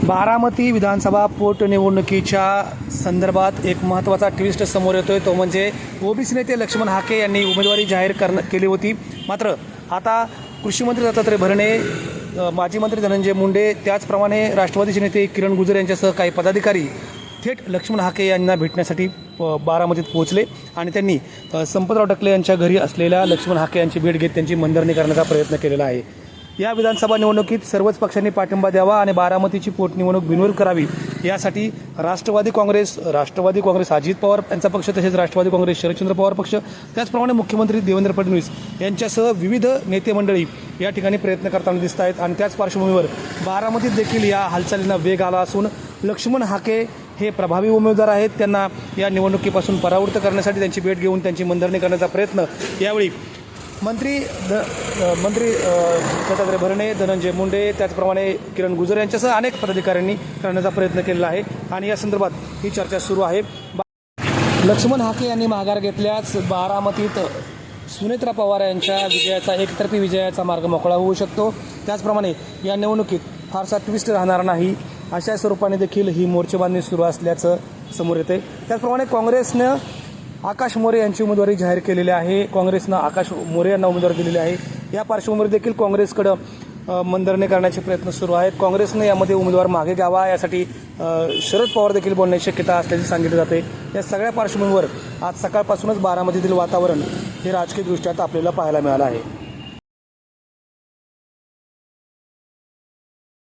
बारामती विधानसभा पोटनिवडणुकीच्या संदर्भात एक महत्त्वाचा ट्विस्ट समोर येतोय, तो म्हणजे ओबीसी नेते लक्ष्मण हाके यांनी उमेदवारी जाहीर केली होती. मात्र आता कृषी मंत्री दत्तात्रय भरणे, माजी मंत्री धनंजय मुंडे, त्याचप्रमाणे राष्ट्रवादीचे नेते किरण गुजर यांच्यासह काही पदाधिकारी थेट लक्ष्मण हाके यांना भेटण्यासाठी बारामतीत पोहोचले आणि त्यांनी संपतराव टकले यांच्या घरी असलेल्या लक्ष्मण हाके यांची भेट घेत त्यांची मनधरणी करण्याचा प्रयत्न केलेला आहे. या विधानसभा निवडणुकीत सर्वच पक्षांनी पाठिंबा द्यावा आणि बारामतीची पोटनिवडणूक बिनविरोध करावी यासाठी राष्ट्रवादी काँग्रेस अजित पवार यांचा पक्ष, तसेच राष्ट्रवादी काँग्रेस शरदचंद्र पवार पक्ष, त्याचप्रमाणे मुख्यमंत्री देवेंद्र फडणवीस यांच्यासह विविध नेते मंडळी या ठिकाणी प्रयत्न करताना दिसत आहेत. आणि त्याच पार्श्वभूमीवर बारामतीत देखील या हालचालींना वेग आला असून लक्ष्मण हाके हे प्रभावी उमेदवार आहेत. त्यांना या निवडणुकीपासून परावृत्त करण्यासाठी त्यांची भेट घेऊन त्यांची मनधरणी करण्याचा प्रयत्न यावेळी मंत्री दत्तात्रय भरणे, धनंजय मुंडे, त्याचप्रमाणे किरण गुजर यांच्यासह अनेक पदाधिकाऱ्यांनी करण्याचा प्रयत्न केलेला आहे आणि या संदर्भात ही चर्चा सुरू आहे. लक्ष्मण हाके यांनी माघार घेतल्यास बारामतीत सुनेत्रा पवार यांच्या विजयाचा, एकतर्फी विजयाचा मार्ग मोकळा होऊ शकतो. त्याचप्रमाणे या निवडणुकीत फारसा ट्विस्ट राहणार नाही अशा स्वरूपाने देखील ही मोर्चेबांधणी सुरू असल्याचं समोर येते. त्याचप्रमाणे काँग्रेसनं आकाश मोरे यांची उमेदवारी जाहीर केलेली आहे. काँग्रेसनं आकाश मोरे यांना उमेदवारी दिलेली आहे. या पार्श्वभूमीवर देखील काँग्रेसकडं मनधरणी करण्याचे प्रयत्न सुरू आहेत. काँग्रेसनं यामध्ये उमेदवार मागे घ्यावा यासाठी शरद पवार देखील बोलण्याची शक्यता असल्याचे सांगितले जाते. या सगळ्या पार्श्वभूमीवर आज सकाळपासूनच बारामतीतील वातावरण हे राजकीयदृष्ट्या आपल्याला पाहायला मिळालं आहे.